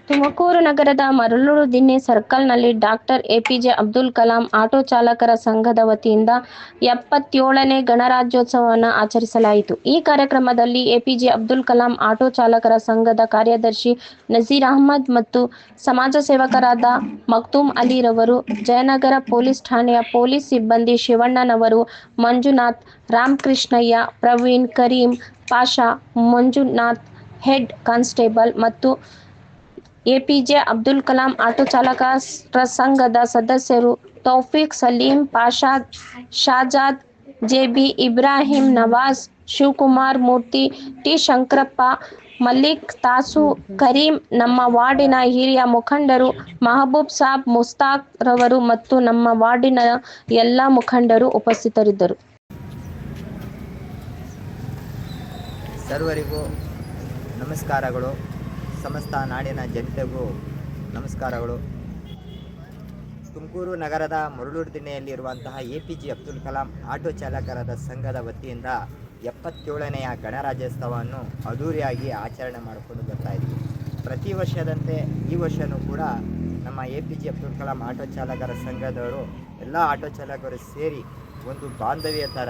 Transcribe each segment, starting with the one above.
ತುಮಕೂರು ನಗರದ ಮರಳೂರು ದಿಣ್ಣೆ ಸರ್ಕಲ್‌ನಲ್ಲಿ doctor APJ Abdul Kalam auto ಚಾಲಕರ ಸಂಘದ ವತಿಯಿಂದ 77ನೇ ಗಣರಾಜ್ಯೋತ್ಸವವನ್ನು ಆಚರಿಸಲಾಯಿತು. ಈ ಕಾರ್ಯಕ್ರಮದಲ್ಲಿ ಎಪಿಜೆ ಅಬ್ದುಲ್ ಕಲಾಂ ಆಟೋ ಚಾಲಕರ ಸಂಘದ ಕಾರ್ಯದರ್ಶಿ ನಜೀರ್ ಅಹ್ಮದ್ ಮತ್ತು ಸಮಾಜ ಸೇವಕರಾದ ಮಕ್ತೂಮ್ ಅಲಿ ರವರು, ಜಯನಗರ ಪೊಲೀಸ್ ಠಾಣೆಯ ಪೊಲೀಸ್ ಸಿಬ್ಬಂದಿ ಶಿವಣ್ಣನವರು, ಮಂಜುನಾಥ್, ರಾಮಕೃಷ್ಣಯ್ಯ, ಪ್ರವೀಣ್, ಕರೀಂ, ಪಾಷಾ, ಮಂಜುನಾಥ್, ಹೆಡ್ ಕಾನ್ಸ್ಟೇಬಲ್ ಮತ್ತು ಎಪಿಜೆ ಅಬ್ದುಲ್ ಕಲಾಂ ಆಟೋ ಚಾಲಕರ ಸಂಘದ ಸದಸ್ಯರು ತೌಫೀಕ್, ಸಲೀಂ, ಪಾಷಾ, ಶಾಜಾದ್, ಜೆಬಿ, ಇಬ್ರಾಹಿಂ, ನವಾಜ್, ಶಿವಕುಮಾರ್, ಮೂರ್ತಿ, ಟಿ. ಶಂಕರಪ್ಪ, ಮಲ್ಲಿಕ್, ತಾಸು, ಕರೀಂ, ನಮ್ಮ ವಾರ್ಡಿನ ಹಿರಿಯ ಮುಖಂಡರು ಮಹಬೂಬ್ ಸಾಬ್, ಮುಸ್ತಾಕ್ ರವರು ಮತ್ತು ನಮ್ಮ ವಾರ್ಡಿನ ಎಲ್ಲ ಮುಖಂಡರು ಉಪಸ್ಥಿತರಿದ್ದರು. ಸರ್ವರಿಗೂ ನಮಸ್ಕಾರಗಳು. ಸಮಸ್ತ ನಾಡಿನ ಜನತೆಗೂ ನಮಸ್ಕಾರಗಳು. ತುಮಕೂರು ನಗರದ ಮರಳೂರು ದಿಣ್ಣೆಯಲ್ಲಿರುವಂತಹ ಎಪಿಜೆ ಅಬ್ದುಲ್ ಕಲಾಂ ಆಟೋ ಚಾಲಕರ ಸಂಘದ ವತಿಯಿಂದ 77ನೆಯ ಗಣರಾಜ್ಯೋತ್ಸವವನ್ನು ಅದ್ದೂರಿಯಾಗಿ ಆಚರಣೆ ಮಾಡಿಕೊಂಡು ಬರ್ತಾ ಇದ್ದೀವಿ. ಪ್ರತಿ ವರ್ಷದಂತೆ ಈ ವರ್ಷವೂ ಕೂಡ ನಮ್ಮ ಎಪಿಜೆ ಅಬ್ದುಲ್ ಕಲಾಂ ಆಟೋ ಚಾಲಕರ ಸಂಘದವರು ಎಲ್ಲ ಆಟೋ ಚಾಲಕರು ಸೇರಿ ಒಂದು ಬಾಂಧವ್ಯ ಥರ,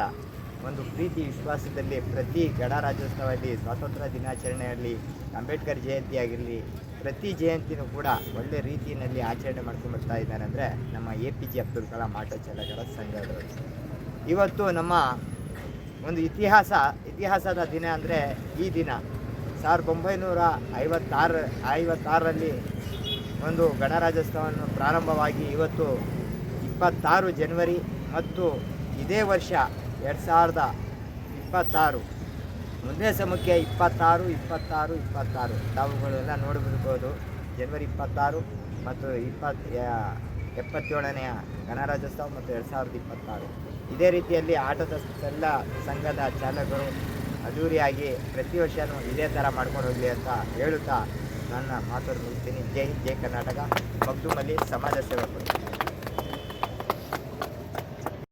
ಒಂದು ಪ್ರೀತಿ ವಿಶ್ವಾಸದಲ್ಲಿ ಪ್ರತಿ ಗಣರಾಜ್ಯೋತ್ಸವದಲ್ಲಿ, ಸ್ವಾತಂತ್ರ್ಯ ದಿನಾಚರಣೆಯಲ್ಲಿ, ಅಂಬೇಡ್ಕರ್ ಜಯಂತಿ ಆಗಿರಲಿ, ಪ್ರತಿ ಜಯಂತಿನೂ ಕೂಡ ಒಳ್ಳೆ ರೀತಿಯಲ್ಲಿ ಆಚರಣೆ ಮಾಡ್ಕೊಂಡು ಬರ್ತಾ ಇದ್ದಾರೆ ಅಂದರೆ ನಮ್ಮ ಎಪಿಜೆ ಅಬ್ದುಲ್ ಕಲಾಂ ಆಟೋ ಚಾಲಕರ ಸಂಘದವರು. ಇವತ್ತು ನಮ್ಮ ಒಂದು ಇತಿಹಾಸದ ದಿನ ಅಂದರೆ ಈ ದಿನ 1956ರಲ್ಲಿ ಒಂದು ಗಣರಾಜ್ಯೋತ್ಸವವನ್ನು ಪ್ರಾರಂಭವಾಗಿ ಇವತ್ತು 26 ಜನವರಿ ಮತ್ತು ಇದೇ ವರ್ಷ 2026 ಮುಂದೆ ಸಮಕ್ಕೆ 26 ತಾವುಗಳೆಲ್ಲ ನೋಡಬಹುದು. ಜನವರಿ 26 ಮತ್ತು 77ನೆಯ ಗಣರಾಜ್ಯೋತ್ಸವ ಮತ್ತು 2026 ಇದೇ ರೀತಿಯಲ್ಲಿ ಆಟೋದ ಎಲ್ಲ ಸಂಘದ ಚಾಲಕರು ಅದ್ದೂರಿಯಾಗಿ ಪ್ರತಿ ವರ್ಷವೂ ಇದೇ ಥರ ಮಾಡ್ಕೊಂಡು ಹೋಗಲಿ ಅಂತ ಹೇಳುತ್ತಾ ನನ್ನ ಮಾತನ್ನು ಮುಗಿಸ್ತೀನಿ. ಜೈ ಹಿಂದ್, ಜೈ ಕರ್ನಾಟಕ. ಮಕ್ತೂಮ್ ಅಲಿ, ಸಮಾಜ ಸೇವಕರು.